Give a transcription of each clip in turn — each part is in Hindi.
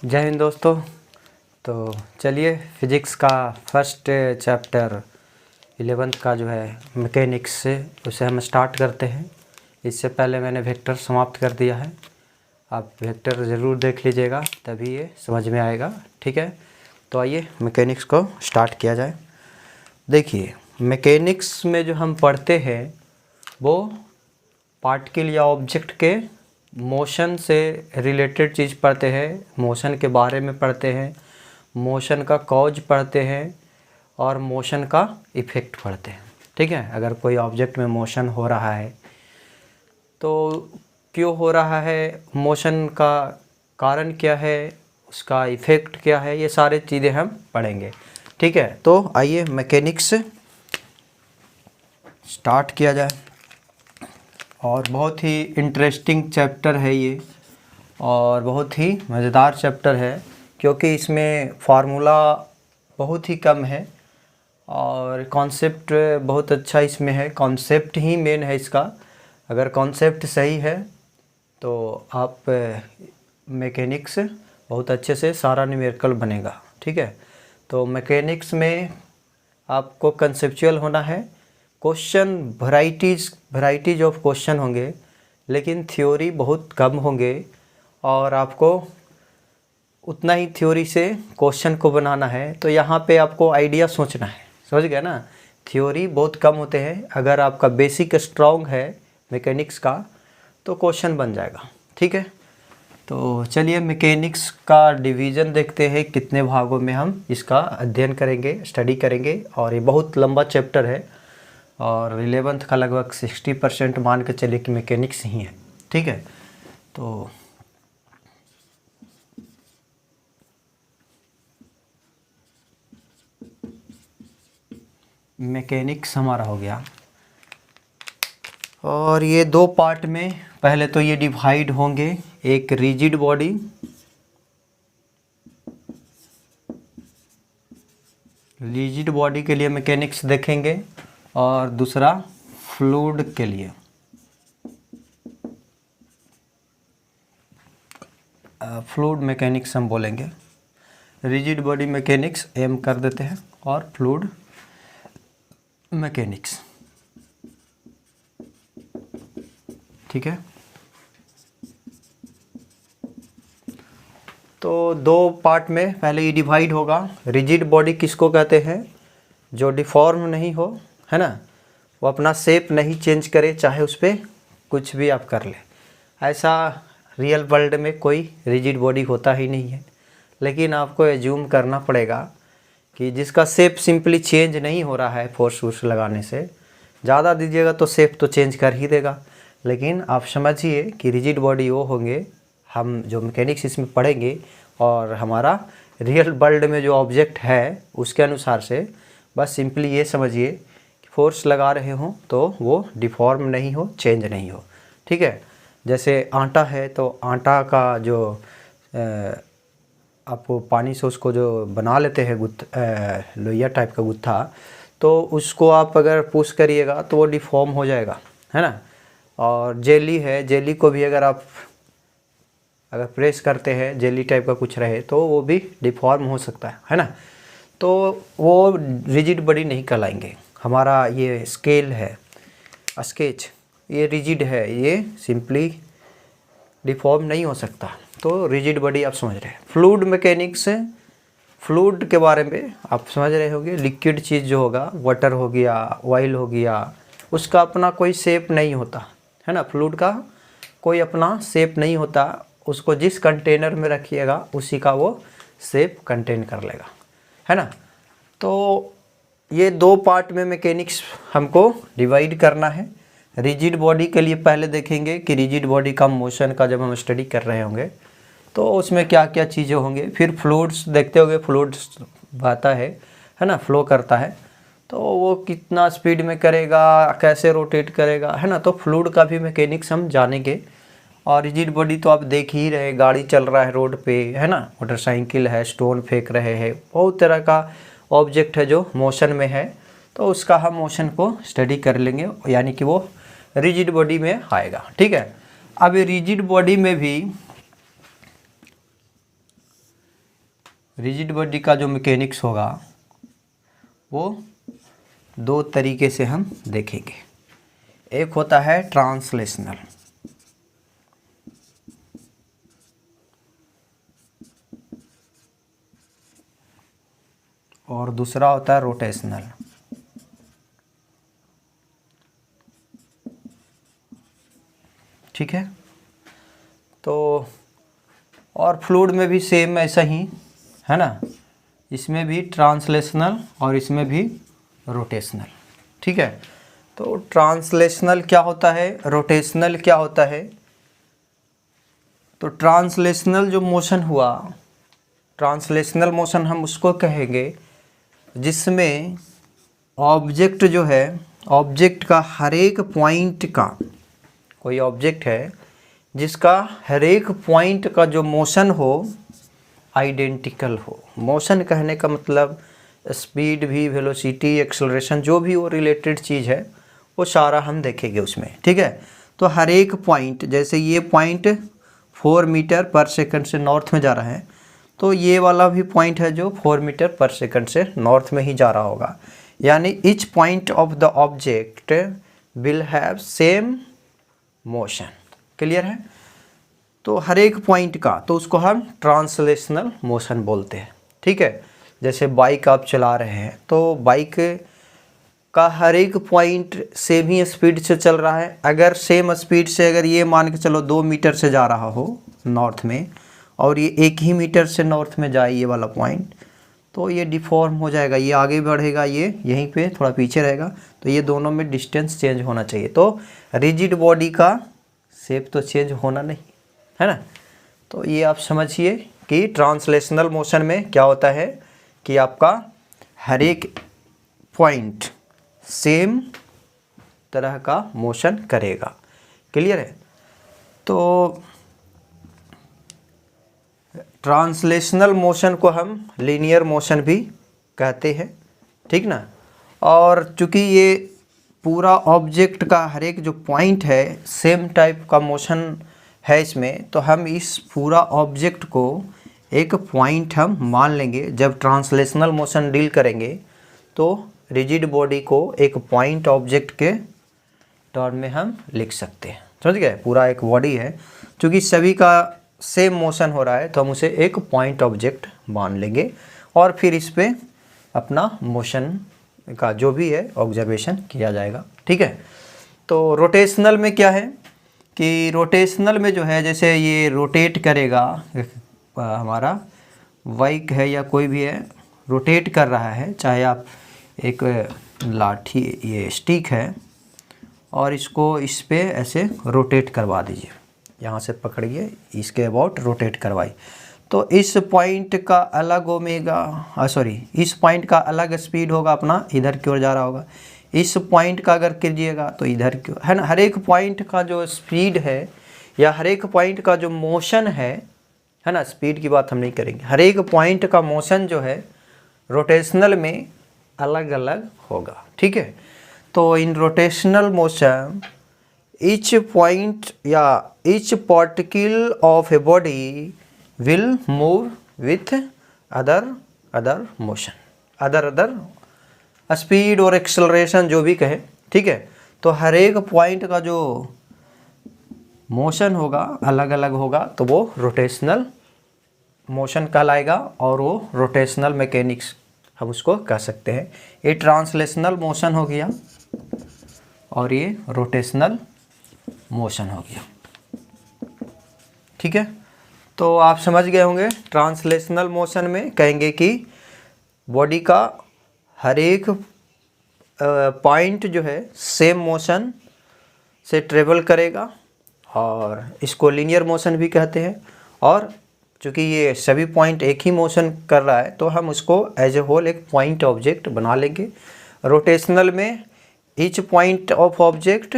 जय हिंद दोस्तों। तो चलिए फिजिक्स का फर्स्ट चैप्टर 11th का जो है मैकेनिक्स से उसे हम स्टार्ट करते हैं। इससे पहले मैंने वेक्टर समाप्त कर दिया है, आप वेक्टर ज़रूर देख लीजिएगा तभी ये समझ में आएगा। ठीक है, तो आइए मैकेनिक्स को स्टार्ट किया जाए। देखिए, मैकेनिक्स में जो हम पढ़ते हैं वो पार्टिकल या ऑब्जेक्ट के मोशन से रिलेटेड चीज़ पढ़ते हैं, मोशन के बारे में पढ़ते हैं, मोशन का कॉज पढ़ते हैं और मोशन का इफ़ेक्ट पढ़ते हैं। ठीक है, अगर कोई ऑब्जेक्ट में मोशन हो रहा है तो क्यों हो रहा है, मोशन का कारण क्या है, उसका इफ़ेक्ट क्या है, ये सारी चीज़ें हम पढ़ेंगे। ठीक है, तो आइए मैकेनिक्स स्टार्ट किया जाए। और बहुत ही इंटरेस्टिंग चैप्टर है ये और बहुत ही मज़ेदार चैप्टर है, क्योंकि इसमें फार्मूला बहुत ही कम है और कॉन्सेप्ट बहुत अच्छा इसमें है। कॉन्सेप्ट ही मेन है इसका। अगर कॉन्सेप्ट सही है तो आप मैकेनिक्स बहुत अच्छे से सारा न्यूमेरिकल बनेगा। ठीक है, तो मैकेनिक्स में आपको कंसेप्चुअल होना है। क्वेश्चन वैराइटीज़ ऑफ क्वेश्चन होंगे, लेकिन थ्योरी बहुत कम होंगे और आपको उतना ही थ्योरी से क्वेश्चन को बनाना है। तो यहाँ पे आपको आइडिया सोचना है, समझ गए ना। थ्योरी बहुत कम होते हैं, अगर आपका बेसिक स्ट्रॉन्ग है मैकेनिक्स का तो क्वेश्चन बन जाएगा। ठीक है, तो चलिए मैकेनिक्स का डिवीज़न देखते हैं, कितने भागों में हम इसका अध्ययन करेंगे, स्टडी करेंगे। और ये बहुत लंबा चैप्टर है और 11th का लगभग 60% मान के चलिए कि मैकेनिक्स ही है। ठीक है, तो मैकेनिक्स हमारा हो गया और ये दो पार्ट में पहले तो ये डिवाइड होंगे। एक रिजिड बॉडी, रिजिड बॉडी के लिए मैकेनिक्स देखेंगे और दूसरा फ्लूइड के लिए। फ्लूइड मैकेनिक्स हम बोलेंगे। रिजिड बॉडी मैकेनिक्स एम कर देते हैं और फ्लूइड मैकेनिक्स। ठीक है, तो दो पार्ट में पहले ये डिवाइड होगा। रिजिड बॉडी किसको कहते हैं? जो डिफॉर्म नहीं हो, है ना, वो अपना शेप नहीं चेंज करे, चाहे उस पर कुछ भी आप कर ले। ऐसा रियल वर्ल्ड में कोई रिजिड बॉडी होता ही नहीं है, लेकिन आपको एज्यूम करना पड़ेगा कि जिसका शेप सिंपली चेंज नहीं हो रहा है फोर्स वोर्स लगाने से। ज़्यादा दीजिएगा तो शेप तो चेंज कर ही देगा, लेकिन आप समझिए कि रिजिड बॉडी वो होंगे, हम जो मैकेनिक्स इसमें पढ़ेंगे और हमारा रियल वर्ल्ड में जो ऑब्जेक्ट है उसके अनुसार से बस सिंपली ये समझिए कि फोर्स लगा रहे हो तो वो डिफॉर्म नहीं हो, चेंज नहीं हो। ठीक है, जैसे आटा है तो आटा का जो आप पानी से उसको जो बना लेते हैं लोइया टाइप का गुत्था, तो उसको आप अगर पुश करिएगा तो वो डिफॉर्म हो जाएगा, है ना। और जेली है, जेली को भी अगर प्रेस करते हैं, जेली टाइप का कुछ रहे तो वो भी डिफॉर्म हो सकता है ना। तो वो रिजिड बॉडी नहीं कहलाएंगे। हमारा ये स्केल है, स्केच, ये रिजिड है, ये सिंपली डिफॉर्म नहीं हो सकता, तो रिजिड बॉडी आप समझ रहे हैं। फ्लूइड मैकेनिक्स, फ्लूइड के बारे में आप समझ रहे होंगे। लिक्विड चीज़ जो होगा, वाटर हो गया, ऑयल हो गया, उसका अपना कोई शेप नहीं होता, है ना। फ्लूइड का कोई अपना शेप नहीं होता, उसको जिस कंटेनर में रखिएगा उसी का वो शेप कंटेन कर लेगा, है ना। तो ये दो पार्ट में मैकेनिक्स हमको डिवाइड करना है। रिजिड बॉडी के लिए पहले देखेंगे कि रिजिड बॉडी का मोशन का जब हम स्टडी कर रहे होंगे तो उसमें क्या क्या चीज़ें होंगे। फिर फ्लूइड्स देखते होंगे, फ्लूइड्स बहता है ना, फ्लो करता है, तो वो कितना स्पीड में करेगा, कैसे रोटेट करेगा, है ना। तो फ्लूइड का भी मैकेनिक्स हम जानेंगे। और रिजिड बॉडी तो आप देख ही रहे, गाड़ी चल रहा है रोड पे, है ना, मोटरसाइकिल है, स्टोन फेंक रहे हैं, बहुत तरह का ऑब्जेक्ट है जो मोशन में है, तो उसका हम मोशन को स्टडी कर लेंगे, यानी कि वो रिजिड बॉडी में आएगा। ठीक है, अब रिजिड बॉडी में भी रिजिड बॉडी का जो मैकेनिक्स होगा वो दो तरीके से हम देखेंगे। एक होता है ट्रांसलेशनल, और दूसरा होता है रोटेशनल। ठीक है, तो और फ्लूइड में भी सेम ऐसा ही है ना, इसमें भी ट्रांसलेशनल और इसमें भी रोटेशनल। ठीक है, तो ट्रांसलेशनल क्या होता है, रोटेशनल क्या होता है। तो ट्रांसलेशनल जो मोशन हुआ, ट्रांसलेशनल मोशन हम उसको कहेंगे जिसमें ऑब्जेक्ट जो है, ऑब्जेक्ट का हर एक पॉइंट का, कोई ऑब्जेक्ट है जिसका हर एक पॉइंट का जो मोशन हो आइडेंटिकल हो। मोशन कहने का मतलब स्पीड भी, वेलोसिटी, एक्सेलरेशन, जो भी वो रिलेटेड चीज़ है वो सारा हम देखेंगे उसमें। ठीक है, तो हर एक पॉइंट, जैसे ये पॉइंट 4 मीटर पर सेकंड से नॉर्थ में जा रहा है, तो ये वाला भी पॉइंट है जो 4 मीटर पर सेकंड से नॉर्थ में ही जा रहा होगा। यानी each point of the object will have same motion. Clear है, तो हर एक पॉइंट का, तो उसको हम ट्रांसलेशनल मोशन बोलते हैं। ठीक है, जैसे बाइक आप चला रहे हैं तो बाइक का हर एक पॉइंट सेम ही स्पीड से चल रहा है। अगर सेम स्पीड से, अगर ये मान के चलो 2 मीटर से जा रहा हो नॉर्थ में, और ये 1 ही मीटर से नॉर्थ में जाए ये वाला पॉइंट, तो ये डिफॉर्म हो जाएगा, ये आगे बढ़ेगा, ये यहीं पे थोड़ा पीछे रहेगा, तो ये दोनों में डिस्टेंस चेंज होना चाहिए। तो रिजिड बॉडी का शेप तो चेंज होना नहीं है ना। तो ये आप समझिए कि ट्रांसलेशनल मोशन में क्या होता है कि आपका हर एक पॉइंट सेम तरह का मोशन करेगा। क्लियर है, तो ट्रांसलेशनल मोशन को हम लीनियर मोशन भी कहते हैं। ठीक ना, और चूँकि ये पूरा ऑब्जेक्ट का हर एक जो पॉइंट है सेम टाइप का मोशन है इसमें, तो हम इस पूरा ऑब्जेक्ट को एक पॉइंट हम मान लेंगे। जब ट्रांसलेशनल मोशन डील करेंगे तो रिजिड बॉडी को एक पॉइंट ऑब्जेक्ट के टर्म में हम लिख सकते हैं। समझ गए, पूरा एक बॉडी है, क्योंकि सभी का सेम मोशन हो रहा है तो हम उसे एक पॉइंट ऑब्जेक्ट मान लेंगे और फिर इस पे अपना मोशन का जो भी है ऑब्जर्वेशन किया जाएगा। ठीक है, तो रोटेशनल में क्या है कि रोटेशनल में जो है, जैसे ये रोटेट करेगा, हमारा बाइक है या कोई भी है रोटेट कर रहा है, चाहे आप एक लाठी, ये स्टिक है और इसको इस पे ऐसे रोटेट करवा दीजिए, यहाँ से पकड़िए, इसके अबाउट रोटेट करवाई, तो इस पॉइंट का अलग ओमेगा, इस पॉइंट का अलग स्पीड होगा, अपना इधर की ओर जा रहा होगा। इस पॉइंट का अगर कीजिएगा तो इधर की ओर, है ना। हर एक पॉइंट का जो स्पीड है या हर एक पॉइंट का जो मोशन है ना, स्पीड की बात हम नहीं करेंगे, हर एक पॉइंट का मोशन जो है रोटेशनल में अलग अलग होगा। ठीक है, तो in rotational motion each point या each particle of a body will move with other motion, other speed और एक्सेलरेशन जो भी कहे। ठीक है, तो हर एक पॉइंट का जो मोशन होगा अलग अलग होगा, तो वो रोटेशनल मोशन कहलाएगा और वो रोटेशनल मैकेनिक्स हम उसको कह सकते हैं। ये ट्रांसलेशनल मोशन हो गया और ये रोटेशनल मोशन हो गया। ठीक है, तो आप समझ गए होंगे। ट्रांसलेशनल मोशन में कहेंगे कि बॉडी का हर एक पॉइंट जो है सेम मोशन से ट्रेवल करेगा और इसको लीनियर मोशन भी कहते हैं। और चूँकि ये सभी पॉइंट एक ही मोशन कर रहा है तो हम उसको एज ए होल एक पॉइंट ऑब्जेक्ट बना लेंगे। रोटेशनल में ईच पॉइंट ऑफ ऑब्जेक्ट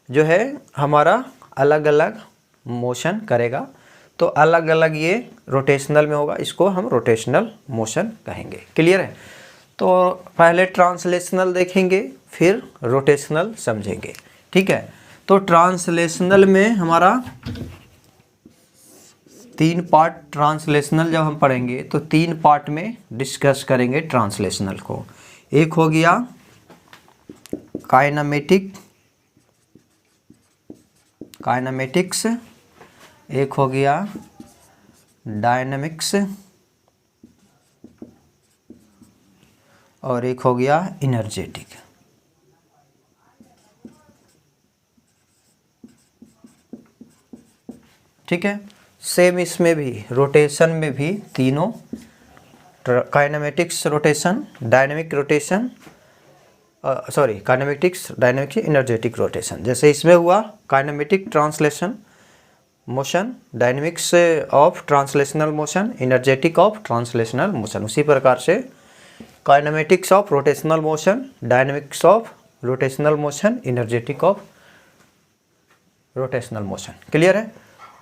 जो है हमारा अलग अलग मोशन करेगा, तो अलग अलग ये रोटेशनल में होगा, इसको हम रोटेशनल मोशन कहेंगे। क्लियर है, तो पहले ट्रांसलेशनल देखेंगे फिर रोटेशनल समझेंगे। ठीक है, तो ट्रांसलेशनल में हमारा 3 पार्ट ट्रांसलेशनल जब हम पढ़ेंगे तो 3 पार्ट में डिस्कस करेंगे ट्रांसलेशनल को। एक हो गया काइनेमेटिक्स, एक हो गया डायनामिक्स और एक हो गया इनर्जेटिक। ठीक है, सेम इसमें भी रोटेशन में भी तीनों, kinematics rotation, dynamic rotation, kinematics, dynamic, energetic rotation. जैसे इसमें हुआ kinematic translation motion, dynamics of translational motion, energetic of translational motion, उसी प्रकार से kinematics of rotational motion, dynamics of rotational motion, energetic of rotational motion. Clear है?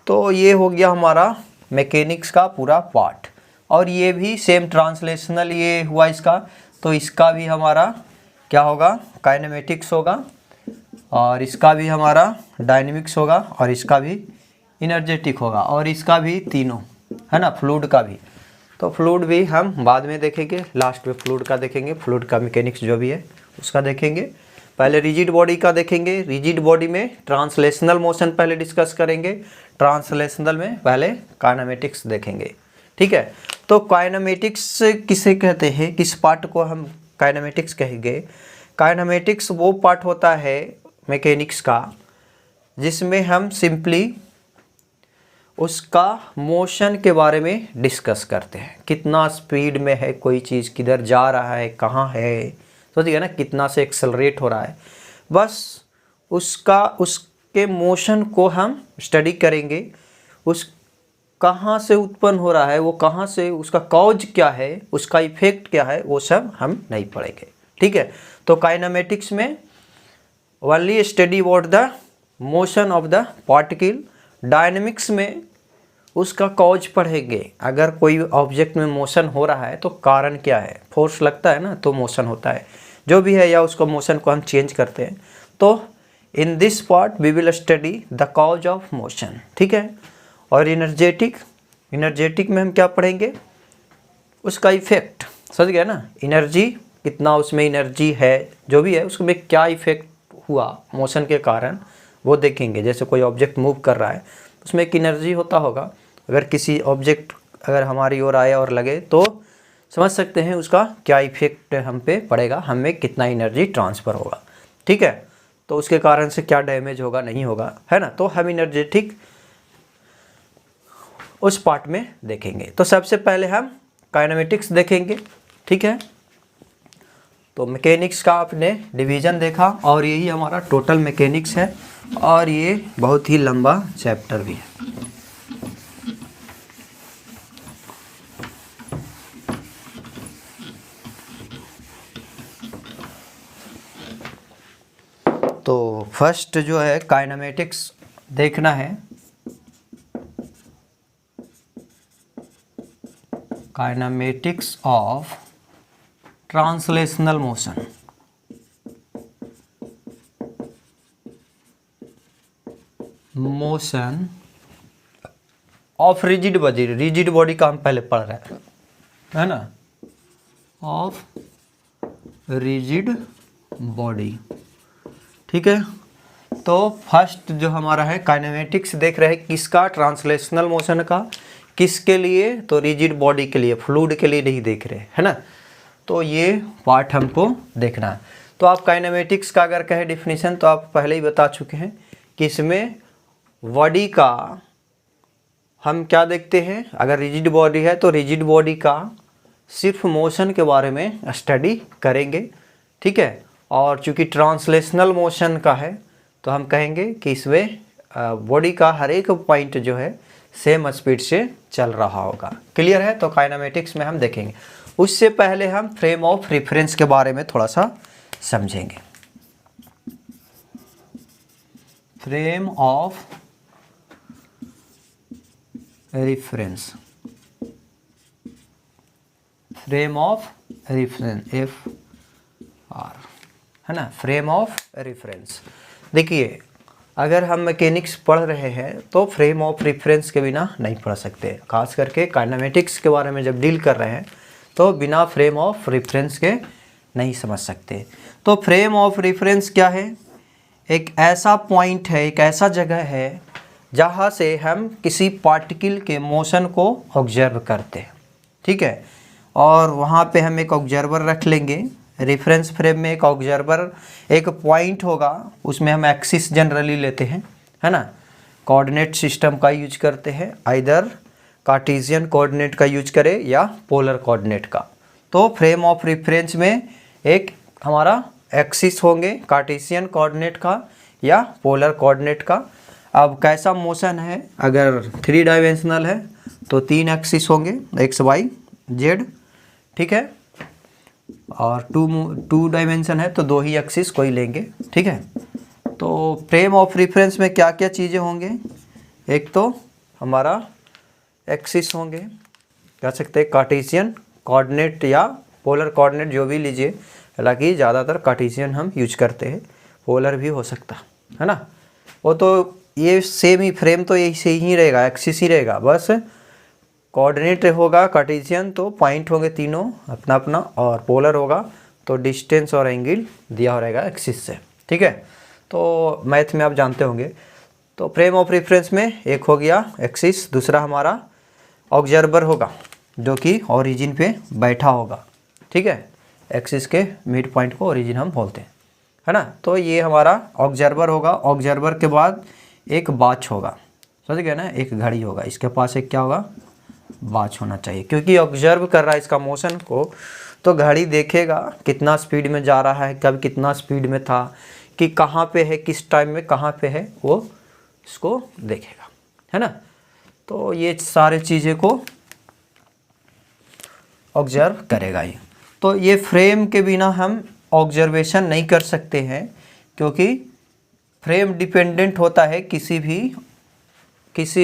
तो ये हो गया हमारा मैकेनिक्स का पूरा पार्ट। और ये भी सेम ट्रांसलेशनल ये हुआ इसका, तो इसका भी हमारा क्या होगा, काइनेमेटिक्स होगा, और इसका भी हमारा डायनेमिक्स होगा, और इसका भी इनर्जेटिक होगा, और इसका भी तीनों, है ना, फ्लूइड का भी। तो फ्लूइड भी हम बाद में देखेंगे, लास्ट में फ्लूइड का देखेंगे, फ्लूइड का मैकेनिक्स जो भी है उसका देखेंगे। पहले रिजिड बॉडी का देखेंगे, रिजिड बॉडी में ट्रांसलेशनल मोशन पहले डिस्कस करेंगे, ट्रांसलेशनल में पहले काइनेमेटिक्स देखेंगे। ठीक है, तो काइनेमेटिक्स किसे कहते हैं, किस पार्ट को हम काइनेमेटिक्स कहेंगे? काइनेमेटिक्स वो पार्ट होता है मैकेनिक्स का जिसमें हम सिंपली उसका मोशन के बारे में डिस्कस करते हैं। कितना स्पीड में है कोई चीज़, किधर जा रहा है, कहाँ है, सोचिए ना, कितना से एक्सेलरेट हो रहा है, बस उसके मोशन को हम स्टडी करेंगे। उस कहाँ से उत्पन्न हो रहा है, वो कहाँ से, उसका कॉज क्या है, उसका इफेक्ट क्या है, वो सब हम नहीं पढ़ेंगे। ठीक है, तो काइनेमेटिक्स में only study about the motion of the particle. Dynamics में उसका कॉज पढ़ेंगे, अगर कोई ऑब्जेक्ट में मोशन हो रहा है तो कारण क्या है, फोर्स लगता है ना तो मोशन होता है, जो भी है, या उसको मोशन को हम चेंज करते हैं। तो in this part we will study the cause of motion. ठीक है, और इनर्जेटिक में हम क्या पढ़ेंगे, उसका इफेक्ट, समझ गया ना, एनर्जी कितना उसमें एनर्जी है, जो भी है उसमें क्या इफेक्ट हुआ मोशन के कारण, वो देखेंगे। जैसे कोई ऑब्जेक्ट मूव कर रहा है उसमें एक एनर्जी होता होगा, अगर किसी ऑब्जेक्ट अगर हमारी ओर आए और लगे तो समझ सकते हैं उसका क्या इफेक्ट हम पे पड़ेगा, हमें कितना एनर्जी ट्रांसफ़र होगा। ठीक है, तो उसके कारण से क्या डैमेज होगा, नहीं होगा, है ना। तो हम एनर्जेटिक उस पार्ट में देखेंगे। तो सबसे पहले हम काइनेमेटिक्स देखेंगे। ठीक है, तो मैकेनिक्स का आपने डिवीज़न देखा, और यही हमारा टोटल मैकेनिक्स है, और ये बहुत ही लंबा चैप्टर भी है। तो फर्स्ट जो है काइनेमेटिक्स देखना है, kinematics of translational motion. Motion of rigid body, rigid body का हम पहले पढ़ रहे हैं, है ना, ऑफ रिजिड बॉडी। ठीक है, तो फर्स्ट जो हमारा है काइनेमेटिक्स देख रहे हैं, किसका, ट्रांसलेशनल मोशन का। किसके लिए, तो रिजिड बॉडी के लिए, फ्लूइड के लिए नहीं देख रहे, है ना। तो ये पार्ट हमको देखना है। तो आप काइनेमेटिक्स का अगर कहें डिफिनीशन, तो आप पहले ही बता चुके हैं कि इसमें बॉडी का हम क्या देखते हैं, अगर रिजिड बॉडी है तो रिजिड बॉडी का सिर्फ मोशन के बारे में स्टडी करेंगे। ठीक है, और चूंकि ट्रांसलेशनल मोशन का है तो हम कहेंगे कि इसमें बॉडी का हर एक पॉइंट जो है सेम स्पीड से चल रहा होगा। क्लियर है, तो काइनेमेटिक्स में हम देखेंगे। उससे पहले हम फ्रेम ऑफ रेफरेंस के बारे में थोड़ा सा समझेंगे। Frame of reference, frame of reference, FR, है ना, फ्रेम ऑफ रेफरेंस। देखिए, अगर हम मैकेनिक्स पढ़ रहे हैं तो फ्रेम ऑफ रेफरेंस के बिना नहीं पढ़ सकते, खास करके काइनेमेटिक्स के बारे में जब डील कर रहे हैं तो बिना फ्रेम ऑफ रेफरेंस के नहीं समझ सकते। तो फ्रेम ऑफ रेफरेंस क्या है? एक ऐसा पॉइंट है, एक ऐसा जगह है जहाँ से हम किसी पार्टिकल के मोशन को ऑब्जर्व करते हैं, ठीक है। और वहाँ पे हम एक ऑब्जर्वर रख लेंगे। रेफरेंस फ्रेम में एक ऑब्जर्वर, एक पॉइंट होगा, उसमें हम एक्सिस जनरली लेते हैं, है ना। कोऑर्डिनेट सिस्टम का यूज करते हैं, आइदर कार्टेशियन कोऑर्डिनेट का यूज करें या पोलर कोऑर्डिनेट का। तो फ्रेम ऑफ रेफरेंस में एक हमारा एक्सिस होंगे कार्टेशियन कोऑर्डिनेट का या पोलर कोऑर्डिनेट का। अब कैसा मोशन है, अगर 3 डायमेंशनल है तो 3 एक्सिस होंगे, एक्स वाई जेड, ठीक है। और 2 डायमेंशन है तो 2 ही एक्सिस कोई लेंगे, ठीक है। तो फ्रेम ऑफ रेफरेंस में क्या क्या चीज़ें होंगे? एक तो हमारा एक्सिस होंगे, कह सकते हैं कार्टेशियन कोऑर्डिनेट या पोलर कोऑर्डिनेट, जो भी लीजिए, हालांकि ज़्यादातर कार्टेशियन हम यूज करते हैं, पोलर भी हो सकता है ना। वो तो ये सेम ही फ्रेम तो यही से ही रहेगा, एक्सिस ही रहेगा, बस कोऑर्डिनेट होगा कार्टेशियन तो पॉइंट होंगे तीनों अपना अपना, और पोलर होगा तो डिस्टेंस और एंगल दिया हो रहेगा एक्सिस से, ठीक है। तो मैथ में आप जानते होंगे। तो फ्रेम ऑफ रेफरेंस में एक हो गया एक्सिस, दूसरा हमारा ऑब्जर्वर होगा जो कि ओरिजिन पे बैठा होगा, ठीक है। एक्सिस के मिड पॉइंट को ओरिजिन हम बोलते हैं, है ना। तो ये हमारा ऑब्जर्वर होगा। ऑब्जर्वर के बाद एक वॉच होगा, समझ गए ना, एक घड़ी होगा, इसके पास एक क्या होगा, वॉच होना चाहिए, क्योंकि ऑब्जर्व कर रहा है इसका मोशन को, तो घड़ी देखेगा कितना स्पीड में जा रहा है, कब कितना स्पीड में था, कि कहाँ पे है, किस टाइम में कहाँ पे है, वो इसको देखेगा, है ना। तो ये सारे चीज़ें को ऑब्जर्व करेगा ये। तो ये फ्रेम के बिना हम ऑब्जर्वेशन नहीं कर सकते हैं, क्योंकि फ्रेम डिपेंडेंट होता है किसी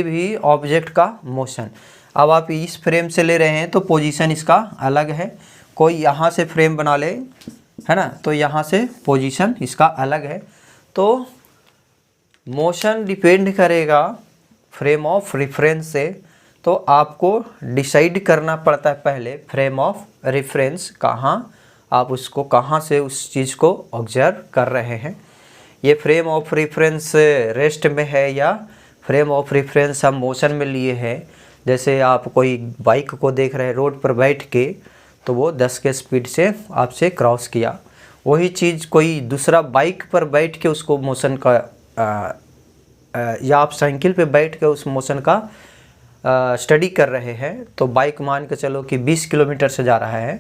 भी ऑब्जेक्ट का मोशन। अब आप इस फ्रेम से ले रहे हैं तो पोजीशन इसका अलग है, कोई यहाँ से फ्रेम बना ले, है ना, तो यहाँ से पोजीशन इसका अलग है। तो मोशन डिपेंड करेगा फ्रेम ऑफ रेफरेंस से। तो आपको डिसाइड करना पड़ता है पहले फ्रेम ऑफ रेफरेंस कहाँ, आप उसको कहाँ से उस चीज़ को ऑब्जर्व कर रहे हैं। ये फ्रेम ऑफ रेफरेंस रेस्ट में है या फ्रेम ऑफ रेफरेंस हम मोशन में लिए हैं। जैसे आप कोई बाइक को देख रहे हैं रोड पर बैठ के, तो वो 10 के स्पीड से आपसे क्रॉस किया, वही चीज़ कोई दूसरा बाइक पर बैठ के उसको मोशन का या आप साइकिल पे बैठ के उस मोशन का स्टडी कर रहे हैं, तो बाइक मान के चलो कि 20 किलोमीटर से जा रहा है,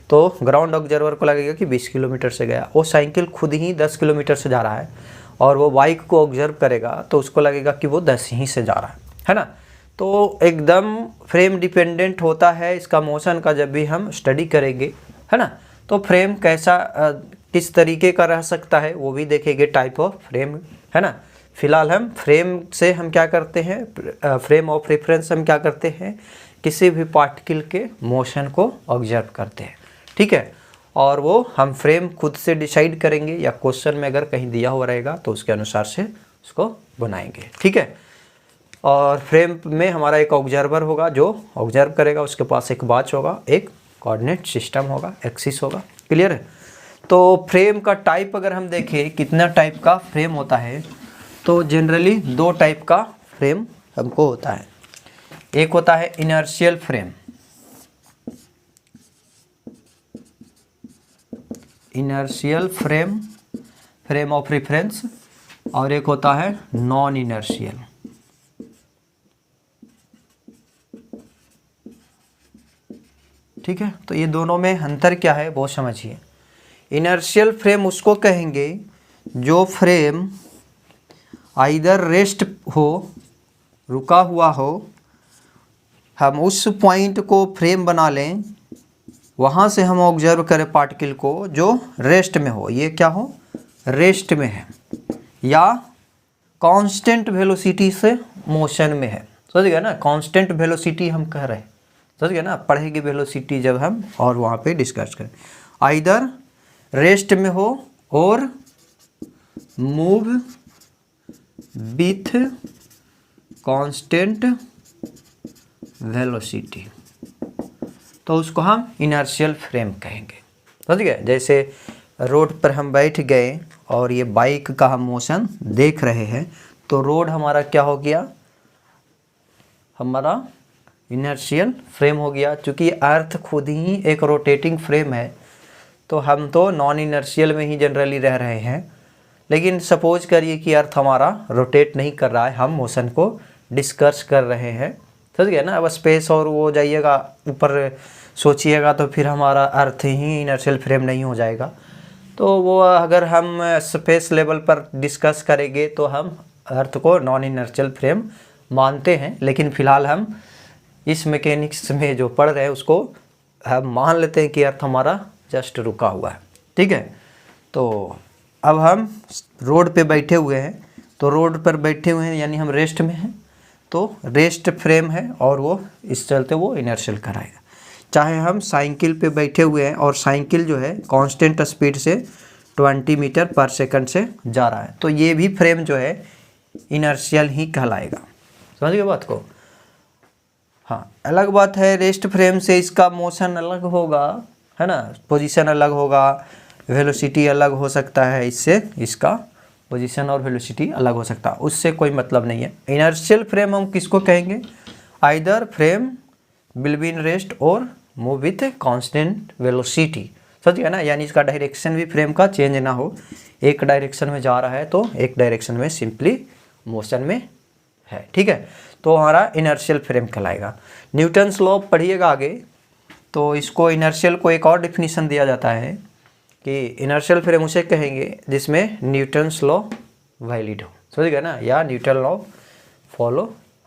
तो ग्राउंड ऑब्जर्वर को लगेगा कि 20 किलोमीटर से गया। वो साइकिल खुद ही 10 किलोमीटर से जा रहा है, और वो बाइक को ऑब्जर्व करेगा तो उसको लगेगा कि वो 10 ही से जा रहा है ना। तो एकदम फ्रेम डिपेंडेंट होता है इसका मोशन का, जब भी हम स्टडी करेंगे, है ना। तो फ्रेम कैसा किस तरीके का रह सकता है वो भी देखेंगे, टाइप ऑफ फ्रेम, है ना। फिलहाल हम फ्रेम से हम क्या करते हैं, फ्रेम ऑफ रेफरेंस हम क्या करते हैं, किसी भी पार्टिकल के मोशन को ऑब्जर्व करते हैं, ठीक है। और वो हम फ्रेम खुद से डिसाइड करेंगे या क्वेश्चन में अगर कहीं दिया हुआ रहेगा तो उसके अनुसार से उसको बनाएंगे, ठीक है। और फ्रेम में हमारा एक ऑब्जर्वर होगा जो ऑब्जर्व करेगा, उसके पास एक वॉच होगा, एक कोऑर्डिनेट सिस्टम होगा, एक्सिस होगा, क्लियर है। तो फ्रेम का टाइप अगर हम देखें कितना टाइप का फ्रेम होता है, तो जनरली 2 टाइप का फ्रेम हमको होता है। एक होता है inertial frame, inertial frame, frame of reference, और एक होता है नॉन इनर्शियल। ठीक है, तो ये दोनों में अंतर क्या है वो समझिए। इनर्शियल फ्रेम उसको कहेंगे जो फ्रेम आइदर रेस्ट हो, रुका हुआ हो, हम उस पॉइंट को फ्रेम बना लें, वहाँ से हम ऑब्जर्व करें पार्टिकल को जो रेस्ट में हो, ये क्या हो, रेस्ट में है, या कांस्टेंट वेलोसिटी से मोशन में है। समझ गए ना, कांस्टेंट वेलोसिटी हम कह रहे हैं, समझ गए ना, पढ़ेगी वेलोसिटी जब हम और वहाँ पे डिस्कस करें। आइदर रेस्ट में हो और मूव विथ कांस्टेंट वेलोसिटी, तो उसको हम इनर्शियल फ्रेम कहेंगे। समझ गए? जैसे रोड पर हम बैठ गए और ये बाइक का हम मोशन देख रहे हैं, तो रोड हमारा क्या हो गया, हमारा इनर्शियल फ्रेम हो गया। चूँकि अर्थ खुद ही एक रोटेटिंग फ्रेम है, तो हम तो नॉन इनर्शियल में ही जनरली रह रहे हैं। लेकिन सपोज करिए कि अर्थ हमारा रोटेट नहीं कर रहा है, हम मोशन को डिस्कस कर रहे हैं। समझ गए ना? अब स्पेस और वो जाइएगा ऊपर सोचिएगा तो फिर हमारा अर्थ ही इनर्शियल फ्रेम नहीं हो जाएगा। तो वो अगर हम स्पेस लेवल पर डिस्कस करेंगे तो हम अर्थ को नॉन इनर्शियल फ्रेम मानते हैं। लेकिन फ़िलहाल हम इस मैकेनिक्स में जो पढ़ रहे हैं उसको हम मान लेते हैं कि अर्थ हमारा जस्ट रुका हुआ है। ठीक है? तो अब हम रोड पे बैठे हुए हैं, तो रोड पर बैठे हुए हैं यानी हम रेस्ट में हैं, तो रेस्ट फ्रेम है और वो इस चलते वो इनर्शियल कराएगा। चाहे हम साइकिल पे बैठे हुए हैं और साइकिल जो है कांस्टेंट स्पीड से 20 मीटर पर सेकंड से जा रहा है, तो ये भी फ्रेम जो है इनर्शियल ही कहलाएगा। समझ गए बात को? हाँ, अलग बात है रेस्ट फ्रेम से इसका मोशन अलग होगा, है ना, पोजीशन अलग होगा, वेलोसिटी अलग हो सकता है, इससे इसका पोजीशन और वेलोसिटी अलग हो सकता है, उससे कोई मतलब नहीं है। इनर्शियल फ्रेम हम किसको कहेंगे? Either frame will be in rest और मूव विथ कांस्टेंट वेलोसिटी। समझ गया ना? यानी इसका डायरेक्शन भी फ्रेम का चेंज ना हो, एक डायरेक्शन में जा रहा है तो एक डायरेक्शन में सिंपली मोशन में है। ठीक है? तो हमारा इनर्शियल फ्रेम कहलाएगा। न्यूटन्स लॉ पढ़िएगा आगे, तो इसको इनर्शियल को एक और डिफिनीशन दिया जाता है कि इनर्शियल फ्रेम उसे कहेंगे जिसमें न्यूटन्स लॉ वैलिड हो। समझ गए ना? या न्यूटन लॉ फॉलो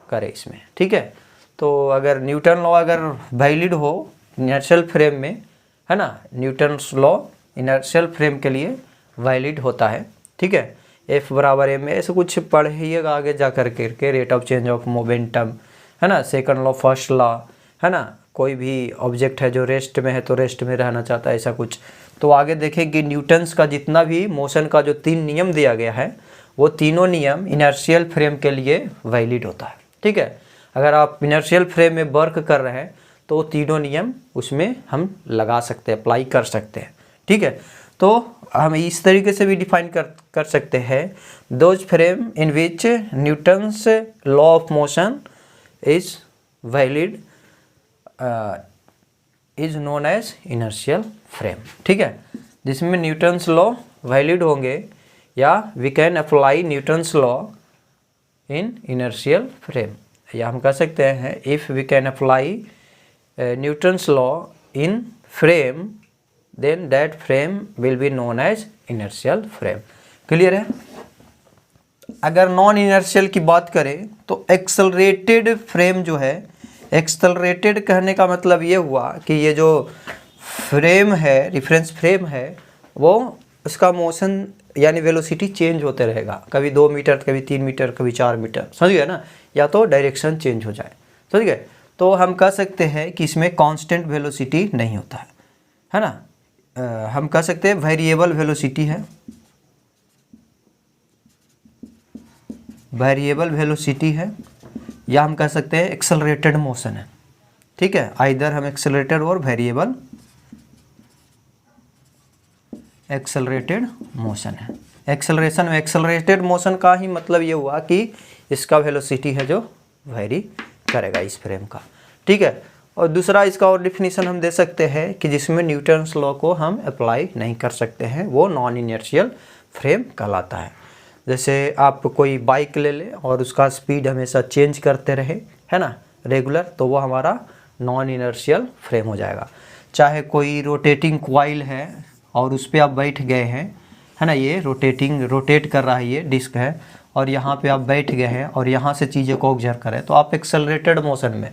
करे इसमें। ठीक है? तो अगर न्यूटन लॉ अगर वैलिड हो इनर्शियल फ्रेम में, है ना, न्यूटन्स लॉ इनर्शियल फ्रेम के लिए वैलिड होता है। ठीक है? F बराबर m, ऐसे कुछ पढ़िएगा आगे जा करके, rate of change of momentum, है ना, सेकंड लॉ, फर्स्ट लॉ, है ना, कोई भी ऑब्जेक्ट है जो रेस्ट में है तो रेस्ट में रहना चाहता है, ऐसा कुछ। तो आगे देखें कि न्यूटन्स का जितना भी मोशन का जो 3 नियम दिया गया है, वो तीनों नियम इनर्शियल फ्रेम के लिए वैलिड होता है। ठीक है? अगर आप इनर्शियल फ्रेम में वर्क कर रहे हैं तो वो तीनों नियम उसमें हम लगा सकते हैं, अप्लाई कर सकते हैं। ठीक है? तो हम इस तरीके से भी डिफाइन कर सकते हैं, those frame in which Newton's law of motion is valid is known as inertial frame. ठीक है? जिसमें न्यूटन्स लॉ वैलिड होंगे, या we can apply Newton's law in inertial frame, या हम कह सकते हैं if we can apply Newton's law in frame then that frame will be known as inertial frame. Clear है? अगर नॉन इनर्शियल की बात करें तो एक्सेलरेटेड फ्रेम जो है, एक्सेलरेटेड कहने का मतलब ये हुआ कि ये जो फ्रेम है, रेफरेंस फ्रेम है, वो उसका मोशन यानी वेलोसिटी चेंज होते रहेगा, कभी 2 मीटर, कभी 3 मीटर, कभी 4 मीटर। समझ गए ना? या तो डायरेक्शन चेंज हो जाए। समझ गए? तो हम कह सकते हैं कि इसमें कांस्टेंट वेलोसिटी नहीं होता है ना? हम कह सकते हैं वेरिएबल वेलोसिटी है, वेरिएबल वेलोसिटी है, या हम कह सकते हैं एक्सेलरेटेड मोशन है। ठीक है? आइदर हम एक्सेलरेटेड और वेरिएबल एक्सेलरेटेड मोशन है। एक्सेलरेशन में एक्सेलरेटेड मोशन का ही मतलब ये हुआ कि इसका वेलोसिटी है जो वेरी करेगा इस फ्रेम का। ठीक है? और दूसरा इसका और डिफिनीशन हम दे सकते हैं कि जिसमें न्यूटन्स लॉ को हम अप्लाई नहीं कर सकते हैं, वो नॉन इनर्शियल फ्रेम कहलाता है। जैसे आप कोई बाइक ले ले और उसका स्पीड हमेशा चेंज करते रहे, है ना, रेगुलर, तो वो हमारा नॉन इनर्शियल फ्रेम हो जाएगा। चाहे कोई रोटेटिंग कॉइल है और उस पर आप बैठ गए हैं, है ना, ये रोटेट कर रहा है, ये डिस्क है, और यहाँ पे आप बैठ गए हैं और यहाँ से चीज़ें को ऑब्जर्व करें, तो आप एक्सेलरेटेड मोशन में,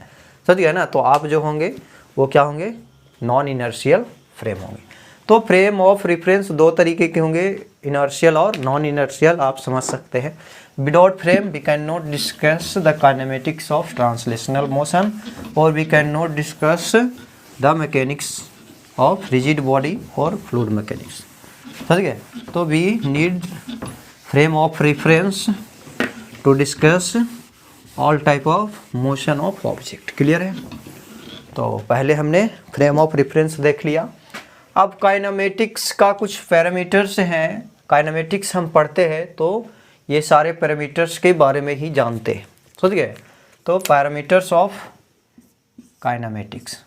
समझ गए ना, तो आप जो होंगे वो क्या होंगे? नॉन इनर्शियल फ्रेम होंगे। तो फ्रेम ऑफ रेफरेंस 2 तरीके के होंगे, इनर्शियल और नॉन इनर्शियल, आप समझ सकते हैं। Without frame we can not discuss the kinematics of translational motion, और we can not discuss the mechanics of rigid body और फ्लूइड मैकेनिक्स। समझ गए? तो we need frame of reference to discuss all type of motion of object. Clear है? तो पहले हमने फ्रेम ऑफ रेफरेंस देख लिया। अब काइनेमेटिक्स का कुछ पैरामीटर्स हैं। काइनेमेटिक्स हम पढ़ते हैं तो ये सारे पैरामीटर्स के बारे में ही जानते हैं। समझ गए? तो पैरामीटर्स ऑफ काइनेमेटिक्स।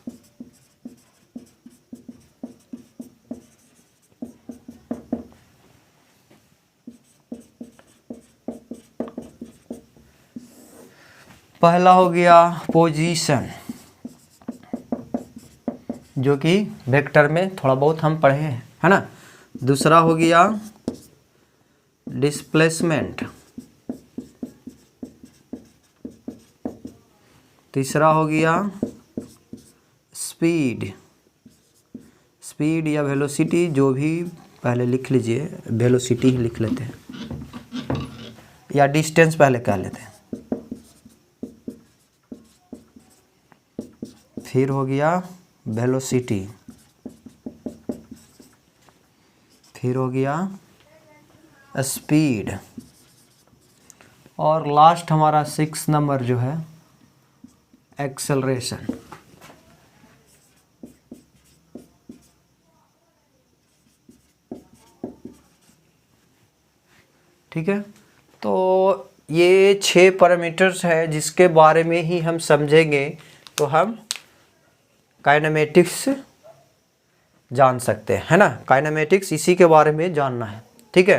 पहला हो गया पोजीशन, जो कि वेक्टर में थोड़ा बहुत हम पढ़े हैं, है ना। दूसरा हो गया डिस्प्लेसमेंट। तीसरा हो गया स्पीड। स्पीड या वेलोसिटी, जो भी पहले लिख लीजिए, वेलोसिटी ही लिख लेते हैं, या डिस्टेंस पहले कह लेते हैं। फिर हो गया वेलोसिटी, फिर हो गया स्पीड, और लास्ट हमारा 6 नंबर जो है एक्सेलरेशन। ठीक है, तो ये 6 पैरामीटर्स है जिसके बारे में ही हम समझेंगे तो हम काइनेमेटिक्स जान सकते हैं, है ना। काइनेमेटिक्स इसी के बारे में जानना है। ठीक है,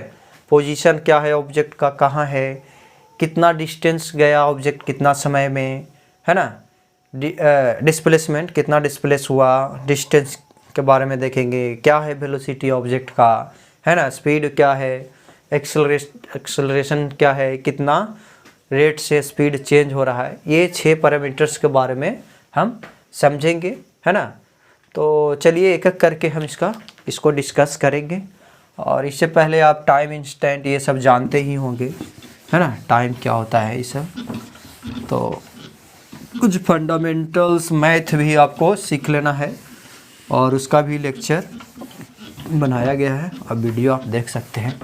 पोजीशन क्या है ऑब्जेक्ट का, कहाँ है, कितना डिस्टेंस गया ऑब्जेक्ट कितना समय में, है ना। डिस्प्लेसमेंट, कितना डिस्प्लेस हुआ, डिस्टेंस के बारे में देखेंगे, क्या है वेलोसिटी ऑब्जेक्ट का, है ना। स्पीड क्या है, एक्सेलरेशन क्या है, कितना रेट से स्पीड चेंज हो रहा है। ये 6 पैरामीटर्स के बारे में हम समझेंगे, है ना। तो चलिए एक एक करके हम इसको डिस्कस करेंगे। और इससे पहले आप टाइम इंस्टेंट ये सब जानते ही होंगे, है ना, टाइम क्या होता है ये सब। तो कुछ फंडामेंटल्स मैथ भी आपको सीख लेना है, और उसका भी लेक्चर बनाया गया है, अब वीडियो आप देख सकते हैं।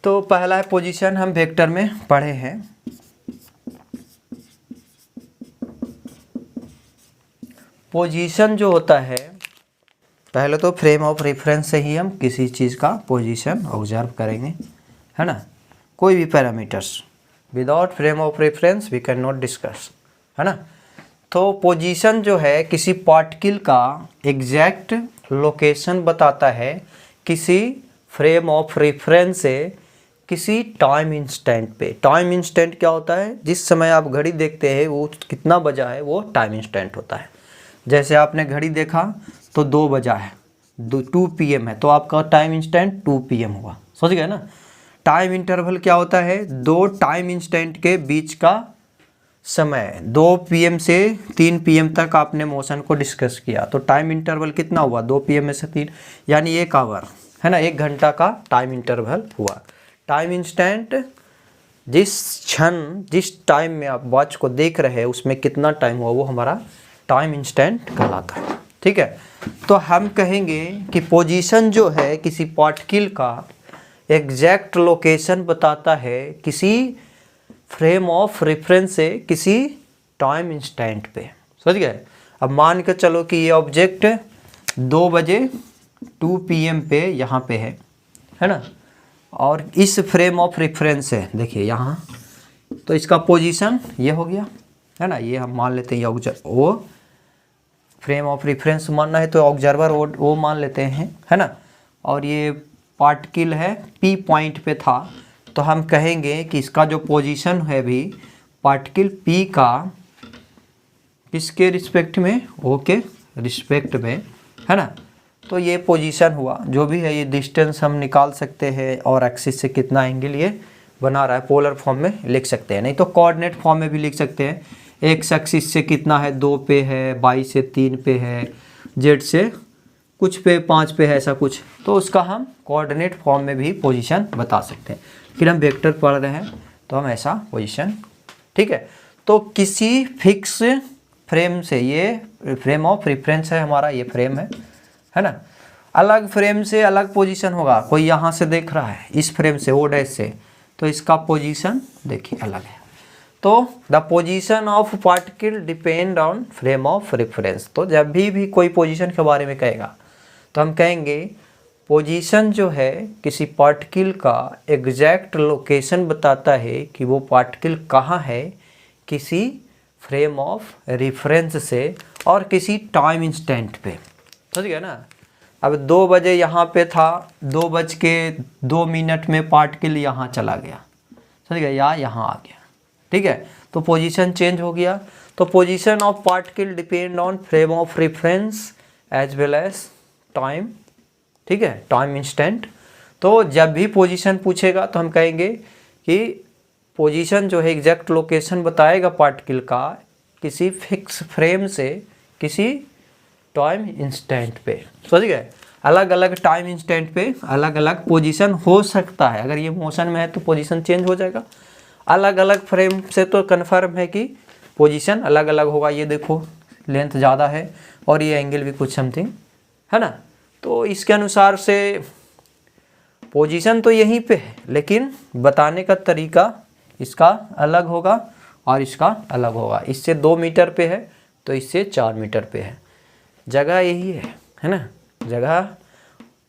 तो पहला है पोजीशन, हम वेक्टर में पढ़े हैं। पोजीशन जो होता है, पहले तो फ्रेम ऑफ रेफरेंस से ही हम किसी चीज़ का पोजीशन ऑब्जर्व करेंगे, है ना। कोई भी parameters without frame of reference we can not discuss, है ना। तो पोजीशन जो है किसी पार्टिकल का एग्जैक्ट लोकेशन बताता है किसी फ्रेम ऑफ रेफरेंस से किसी टाइम इंस्टेंट पे। टाइम इंस्टेंट क्या होता है, जिस समय आप घड़ी देखते हैं वो कितना बजा है, वो टाइम इंस्टेंट होता है। जैसे आपने घड़ी देखा तो 2 बजा है, 2 PM है, तो आपका टाइम इंस्टेंट 2 PM हुआ। समझ गए ना। टाइम इंटरवल क्या होता है, 2 टाइम इंस्टेंट के बीच का समय। 2 PM से 3 PM तक आपने मोशन को डिस्कस किया, तो टाइम इंटरवल कितना हुआ, 2 PM में से 3, यानी 1 आवर, है ना, 1 घंटा का टाइम इंटरवल हुआ। टाइम इंस्टेंट जिस क्षण, जिस टाइम में आप वॉच को देख रहे हैं उसमें कितना टाइम हुआ, वो हमारा टाइम इंस्टेंट कहलाता है। ठीक है, तो हम कहेंगे कि पोजीशन जो है किसी पार्टिकल का एग्जैक्ट लोकेशन बताता है किसी फ्रेम ऑफ रेफरेंस से किसी टाइम इंस्टेंट पे। समझ गए। अब मान के चलो कि ये ऑब्जेक्ट 2 बजे 2 PM पे यहाँ पे है ना, और इस फ्रेम ऑफ रेफरेंस है, देखिए यहाँ, तो इसका पोजीशन ये हो गया, है ना। ये हम मान लेते हैं वो फ्रेम ऑफ रेफरेंस मानना है तो ऑब्जर्वर वो मान लेते हैं, है ना। और ये पार्टिकल है P पॉइंट पे था, तो हम कहेंगे कि इसका जो पोजीशन है भी पार्टिकल P का किसके रिस्पेक्ट में, O के रिस्पेक्ट में, है ना। तो ये पोजीशन हुआ, जो भी है ये डिस्टेंस हम निकाल सकते हैं, और एक्सिस से कितना एंगल ये बना रहा है पोलर फॉर्म में लिख सकते हैं, नहीं तो कोऑर्डिनेट फॉर्म में भी लिख सकते हैं। एक्स एक्सिस से कितना है, 2 पे है, वाई से 3 पे है, जेड से कुछ पे 5 पे है, ऐसा कुछ, तो उसका हम कोऑर्डिनेट फॉर्म में भी पोजीशन बता सकते हैं। फिर हम वेक्टर पढ़ रहे हैं तो हम ऐसा पोजीशन, ठीक है। तो किसी फिक्स फ्रेम से, ये फ्रेम ऑफ रेफरेंस है हमारा, ये फ्रेम है ना, अलग फ्रेम से अलग पोजीशन होगा। कोई यहाँ से देख रहा है इस फ्रेम से ओ डैश से, तो इसका पोजीशन देखिए अलग है। तो the position of particle depend on frame of reference. तो जब भी कोई पोजीशन के बारे में कहेगा तो हम कहेंगे पोजीशन जो है किसी पार्टिकल का एग्जैक्ट लोकेशन बताता है कि वो पार्टिकल कहाँ है, किसी फ्रेम ऑफ रेफरेंस से और किसी टाइम इंस्टेंट पे। समझ गया ना। अब 2 बजे यहाँ पे था, 2:02 में पार्टिकल यहाँ चला गया, समझ गया, या यहाँ आ गया, ठीक है, तो पोजीशन चेंज हो गया। तो position of particle depend on frame of reference as well as time, ठीक है, टाइम इंस्टेंट। तो जब भी पोजीशन पूछेगा तो हम कहेंगे कि पोजीशन जो है एग्जैक्ट लोकेशन बताएगा पार्टिकल का किसी फिक्स फ्रेम से किसी टाइम इंस्टेंट पे। समझ गए, अलग अलग टाइम इंस्टेंट पे अलग अलग पोजीशन हो सकता है। अगर ये मोशन में है तो पोजीशन चेंज हो जाएगा। अलग अलग फ्रेम से तो कन्फर्म है कि पोजीशन अलग अलग होगा। ये देखो लेंथ ज़्यादा है और ये एंगल भी कुछ समथिंग है ना, तो इसके अनुसार से पोजीशन तो यहीं पे है, लेकिन बताने का तरीका इसका अलग होगा और इसका अलग होगा। इससे 2 मीटर पे है तो इससे 4 मीटर पे है। जगह यही है ना, जगह,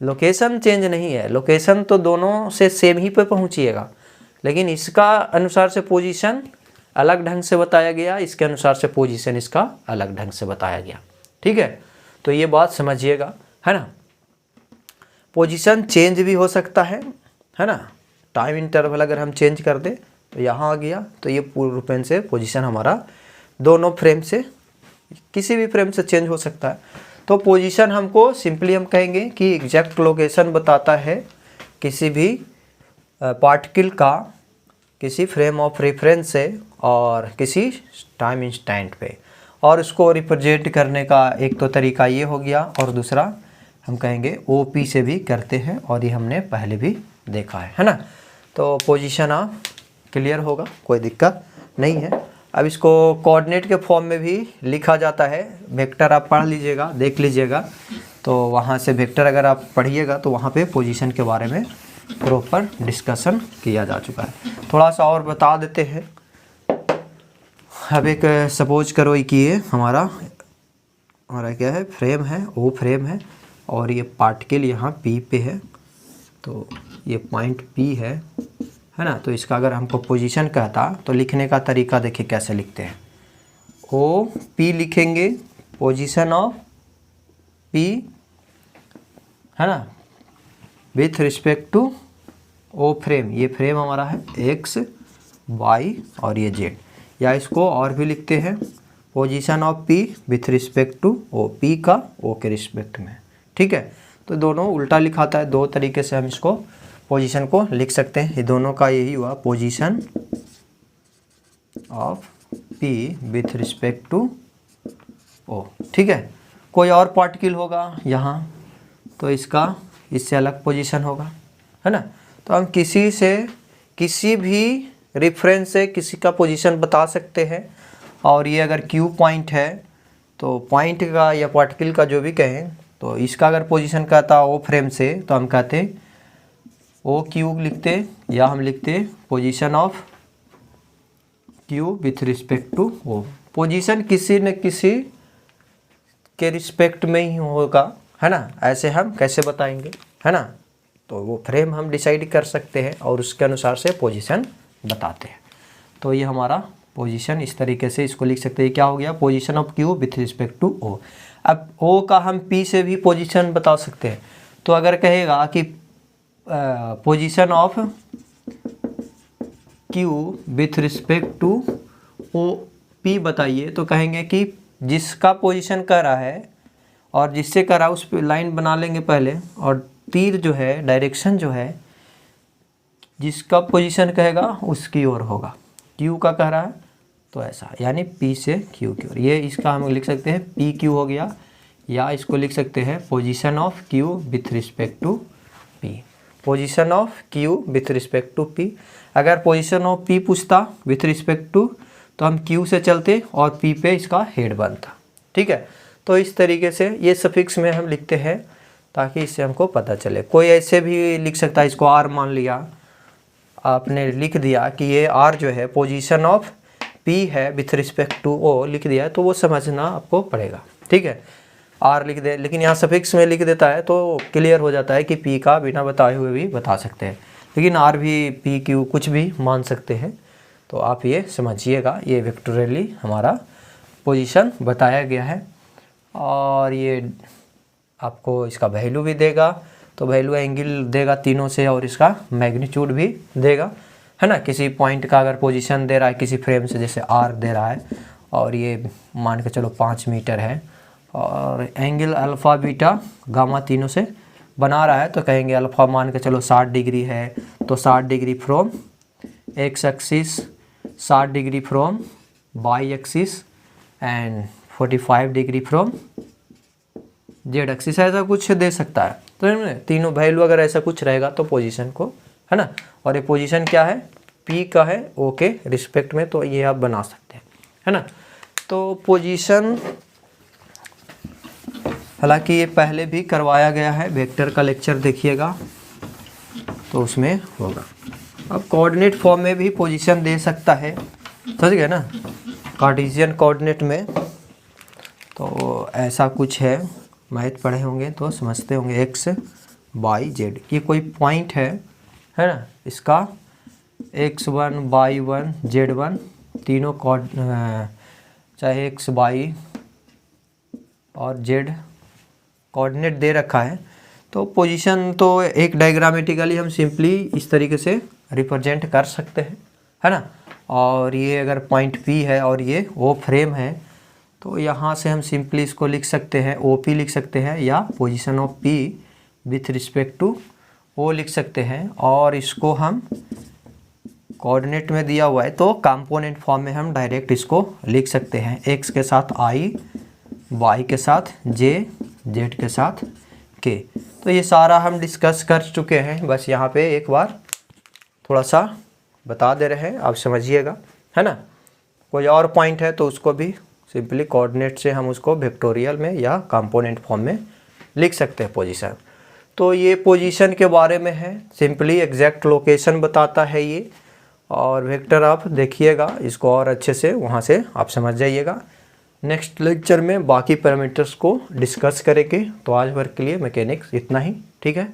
लोकेशन चेंज नहीं है। लोकेशन तो दोनों से सेम ही पे पहुँचिएगा, लेकिन इसका अनुसार से पोजीशन अलग ढंग से बताया गया, इसके अनुसार से पोजीशन इसका अलग ढंग से बताया गया, ठीक है। तो ये बात समझिएगा, है ना। पोजीशन चेंज भी हो सकता है ना। टाइम इंटरवल अगर हम चेंज कर दे तो यहाँ आ गया, तो ये पूर्ण रूपेण से पोजीशन हमारा दोनों फ्रेम से किसी भी फ्रेम से चेंज हो सकता है। तो पोजीशन हमको सिंपली हम कहेंगे कि एग्जैक्ट लोकेशन बताता है किसी भी पार्टिकल का किसी फ्रेम ऑफ रेफरेंस से और किसी टाइम इंस्टेंट पे, और उसको रिप्रेजेंट करने का एक तो तरीका ये हो गया, और दूसरा हम कहेंगे ओपी से भी करते हैं, और ये हमने पहले भी देखा है ना। तो पोजीशन आप क्लियर होगा, कोई दिक्कत नहीं है। अब इसको कोऑर्डिनेट के फॉर्म में भी लिखा जाता है। वेक्टर आप पढ़ लीजिएगा, देख लीजिएगा, तो वहाँ से वेक्टर अगर आप पढ़िएगा तो वहाँ पे पोजीशन के बारे में प्रॉपर डिस्कशन किया जा चुका है। थोड़ा सा और बता देते हैं। अब एक सपोज करो कि ये हमारा क्या है, फ्रेम है, वो फ्रेम है, और ये पार्टिकल यहाँ पी पे है, तो ये पॉइंट पी है ना। तो इसका अगर हमको पोजीशन कहता तो लिखने का तरीका देखिए कैसे लिखते हैं। ओ पी लिखेंगे, पोजीशन ऑफ पी, है ना, with respect to O frame. ये फ्रेम हमारा है एक्स वाई और ये जेड, या इसको और भी लिखते हैं position of P with respect to O, P का ओ के रिस्पेक्ट में, ठीक है। तो दोनों उल्टा लिखाता है, 2 तरीके से हम इसको पोजीशन को लिख सकते हैं। ये दोनों का यही हुआ, position of P with respect to O, ठीक है। कोई और पार्टिकल होगा यहाँ तो इसका इससे अलग पोजीशन होगा, है ना। तो हम किसी से किसी भी रेफरेंस से किसी का पोजीशन बता सकते हैं। और ये अगर क्यू पॉइंट है तो पॉइंट का या पार्टिकल का जो भी कहें, तो इसका अगर पोजीशन कहता ओ फ्रेम से तो हम कहते ओ क्यू लिखते, या हम लिखते position of Q with respect to O. Position किसी न किसी के रिस्पेक्ट में ही होगा, है ना। ऐसे हम कैसे बताएंगे, है ना। तो वो फ्रेम हम डिसाइड कर सकते हैं और उसके अनुसार से पोजीशन बताते हैं। तो ये हमारा पोजीशन इस तरीके से इसको लिख सकते हैं। क्या हो गया, position of Q with respect to O. अब ओ का हम पी से भी पोजीशन बता सकते हैं। तो अगर कहेगा कि position of Q with respect to O P बताइए, तो कहेंगे कि जिसका पोजीशन कर रहा है और जिससे कर रहा है उस पर लाइन बना लेंगे पहले, और तीर जो है, डायरेक्शन जो है, जिसका पोजीशन कहेगा उसकी ओर होगा। क्यू का कह रहा है तो ऐसा, यानी पी से क्यू की ओर। ये इसका हम लिख सकते हैं पी क्यू हो गया, या इसको लिख सकते हैं position of Q with respect to P. Position of Q with respect to P. अगर पोजीशन ऑफ पी पूछता विथ रिस्पेक्ट टू, तो हम क्यू से चलते और पी पे इसका हेड बनता, ठीक है। तो इस तरीके से ये सफिक्स में हम लिखते हैं। ताकि इससे हमको पता चले। कोई ऐसे भी लिख सकता है, इसको आर मान लिया, आपने लिख दिया कि ये आर जो है पोजीशन ऑफ पी है विथ रिस्पेक्ट टू ओ लिख दिया है, तो वो समझना आपको पड़ेगा, ठीक है। आर लिख दे, लेकिन यहाँ सफिक्स में लिख देता है तो क्लियर हो जाता है कि पी का बिना बताए हुए भी बता सकते हैं, लेकिन आर भी पी क्यू कुछ भी मान सकते हैं। तो आप ये समझिएगा, ये वेक्टोरियली हमारा पोजीशन बताया गया है, और ये आपको इसका वैल्यू भी देगा, तो वैल्यू एंगल देगा तीनों से, और इसका मैग्नीट्यूड भी देगा, है ना। किसी पॉइंट का अगर पोजीशन दे रहा है किसी फ्रेम से, जैसे आर दे रहा है और ये मान के चलो 5 मीटर है, और एंगल अल्फ़ा बीटा गामा तीनों से बना रहा है, तो कहेंगे अल्फ़ा मान के चलो 60 डिग्री है, तो 60 degree from X axis, 60 degree from Y axis and 45 degree from Z axis, ऐसा कुछ दे सकता है। तो तीनों वैल्यू अगर ऐसा कुछ रहेगा तो पोजीशन को, है ना, और ये पोजीशन क्या है, पी का है ओ के रिस्पेक्ट में, तो ये आप बना सकते हैं, है ना। तो पोजीशन हालांकि ये पहले भी करवाया गया है, वेक्टर का लेक्चर देखिएगा तो उसमें होगा। अब कोऑर्डिनेट फॉर्म में भी पोजीशन दे सकता है, समझ गए ना, कार्टेशियन कोऑर्डिनेट में। तो ऐसा कुछ है, मैथ पढ़े होंगे तो समझते होंगे, एक्स वाई जेड, ये कोई पॉइंट है ना, इसका x1 y1 z1 तीनों चाहे एक्स वाई और जेड कोऑर्डिनेट दे रखा है। तो पोजीशन तो एक डायग्रामेटिकली हम सिंपली इस तरीके से रिप्रेजेंट कर सकते हैं, है ना। और ये अगर पॉइंट P है और ये O फ्रेम है, तो यहाँ से हम सिंपली इसको लिख सकते हैं, OP लिख सकते हैं, या position of P with respect to O लिख सकते हैं। और इसको हम कोऑर्डिनेट में दिया हुआ है तो कंपोनेंट फॉर्म में हम डायरेक्ट इसको लिख सकते हैं, x के साथ i, y के साथ j, z के साथ k। तो ये सारा हम डिस्कस कर चुके हैं, बस यहाँ पे एक बार थोड़ा सा बता दे रहे हैं, आप समझिएगा, है ना। कोई और पॉइंट है तो उसको भी सिंपली कोऑर्डिनेट से हम उसको वेक्टोरियल में या कंपोनेंट फॉर्म में लिख सकते हैं पोजीशन। तो ये पोजीशन के बारे में है, सिंपली एग्जैक्ट लोकेशन बताता है ये, और वेक्टर आप देखिएगा इसको और अच्छे से, वहाँ से आप समझ जाइएगा। नेक्स्ट लेक्चर में बाकी पैरामीटर्स को डिस्कस करेंगे। तो आज भर के लिए मैकेनिक्स इतना ही, ठीक है।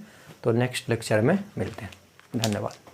तो नेक्स्ट लेक्चर में मिलते हैं, धन्यवाद।